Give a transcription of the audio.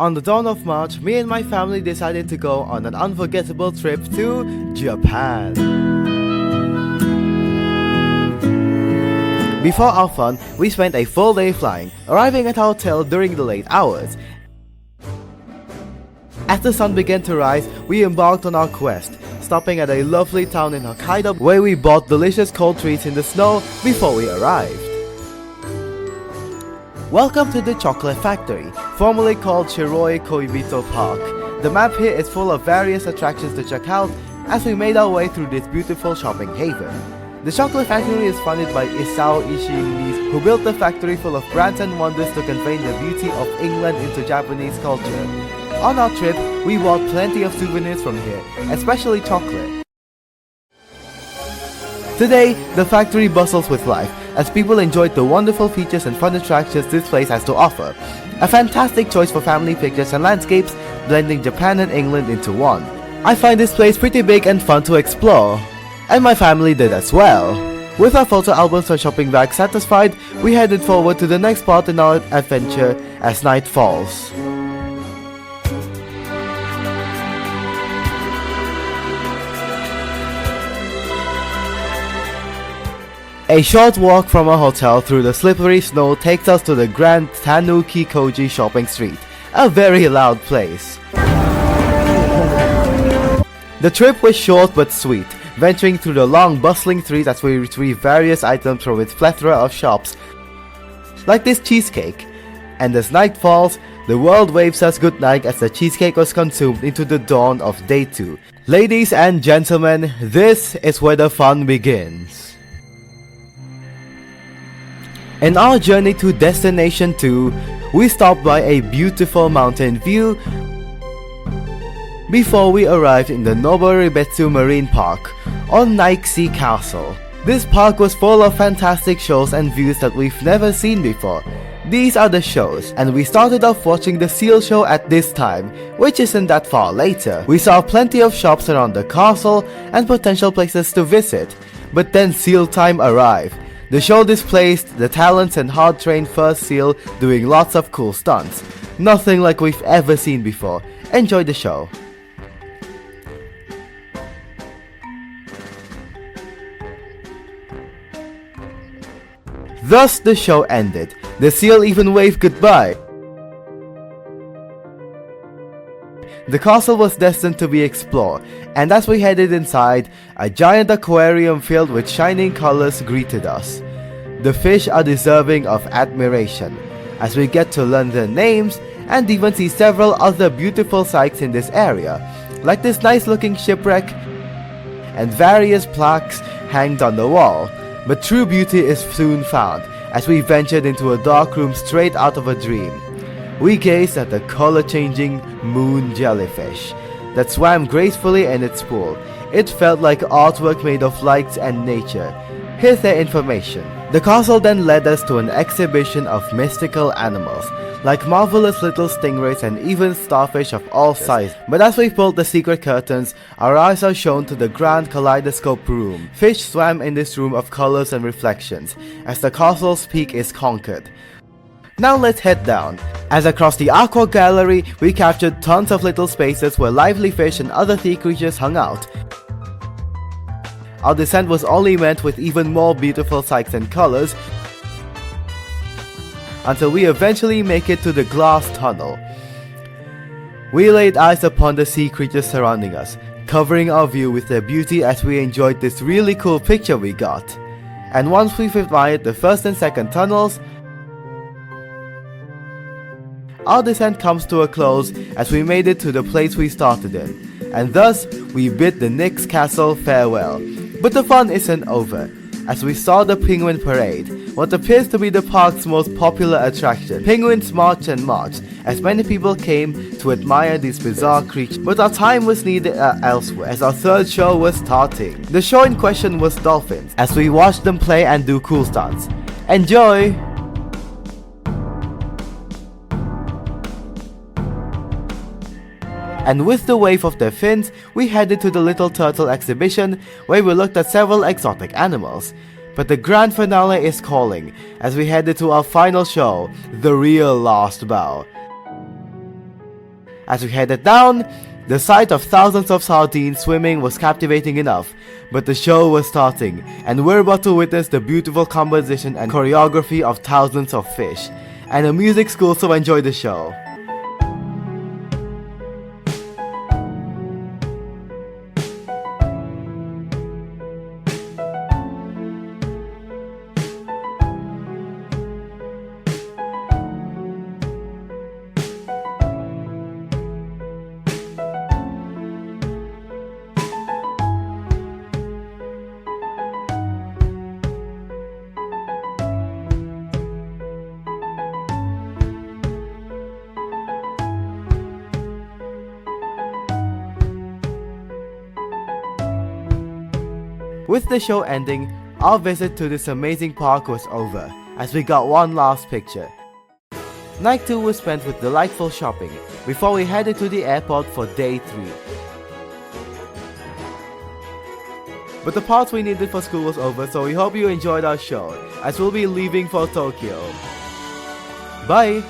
On the dawn of March, me and my family decided to go on an unforgettable trip to Japan. Before our fun, we spent a full day flying, arriving at our hotel during the late hours. As the sun began to rise, we embarked on our quest, stopping at a lovely town in Hokkaido where we bought delicious cold treats in the snow before we arrived. Welcome to the Chocolate Factory, formerly called Shiroi Koibito Park. The map here is full of various attractions to check out as we made our way through this beautiful shopping haven. The Chocolate Factory is funded by Isao Ishii, who built the factory full of brands and wonders to convey the beauty of England into Japanese culture. On our trip, we bought plenty of souvenirs from here, especially chocolate. Today, the factory bustles with life as people enjoyed the wonderful features and fun attractions this place has to offer. A fantastic choice for family pictures and landscapes, blending Japan and England into one. I find this place pretty big and fun to explore, and my family did as well. With our photo albums and shopping bags satisfied, we headed forward to the next part in our adventure as night falls. A short walk from our hotel through the slippery snow takes us to the Grand Tanuki Koji shopping street, a very loud place. The trip was short but sweet, venturing through the long bustling street as we retrieve various items from its plethora of shops, like this cheesecake. And as night falls, the world waves us goodnight as the cheesecake was consumed into the dawn of day 2. Ladies and gentlemen, this is where the fun begins. In our journey to Destination 2, we stopped by a beautiful mountain view before we arrived in the Noboribetsu Marine Park, or Naixi Castle. This park was full of fantastic shows and views that we've never seen before. These are the shows, and we started off watching the seal show at this time, which isn't that far later. We saw plenty of shops around the castle and potential places to visit, but then seal time arrived. The show displays the talents and hard-trained first seal doing lots of cool stunts. Nothing like we've ever seen before. Enjoy the show. Thus the show ended. The seal even waved goodbye. The castle was destined to be explored, and as we headed inside, a giant aquarium filled with shining colors greeted us. The fish are deserving of admiration, as we get to learn their names and even see several other beautiful sights in this area, like this nice looking shipwreck and various plaques hanged on the wall. But true beauty is soon found, as we ventured into a dark room straight out of a dream. We gazed at the color-changing moon jellyfish that swam gracefully in its pool. It felt like artwork made of lights and nature. Here's their information. The castle then led us to an exhibition of mystical animals, like marvelous little stingrays and even starfish of all sizes. But as we pulled the secret curtains, our eyes are shown to the grand kaleidoscope room. Fish swam in this room of colors and reflections, as the castle's peak is conquered. Now let's head down, as across the aqua gallery we captured tons of little spaces where lively fish and other sea creatures hung out. Our descent was only met with even more beautiful sights and colors, until we eventually make it to the glass tunnel. We laid eyes upon the sea creatures surrounding us, covering our view with their beauty as we enjoyed this really cool picture we got. And once we've admired the first and second tunnels, our descent comes to a close as we made it to the place we started in, and thus we bid the Nyx Castle farewell. But the fun isn't over, as we saw the penguin parade, what appears to be the park's most popular attraction. Penguins march and march, as many people came to admire these bizarre creatures. But our time was needed elsewhere, as our third show was starting. The show in question was dolphins, as we watched them play and do cool stunts. Enjoy! And with the wave of their fins, we headed to the Little Turtle exhibition, where we looked at several exotic animals. But the grand finale is calling, as we headed to our final show, the real Last Bow. As we headed down, the sight of thousands of sardines swimming was captivating enough, but the show was starting, and we're about to witness the beautiful composition and choreography of thousands of fish. And the music school so enjoyed the show. With the show ending, our visit to this amazing park was over, as we got one last picture. Night 2 was spent with delightful shopping, before we headed to the airport for day 3. But the parts we needed for school was over, so we hope you enjoyed our show, as we'll be leaving for Tokyo. Bye!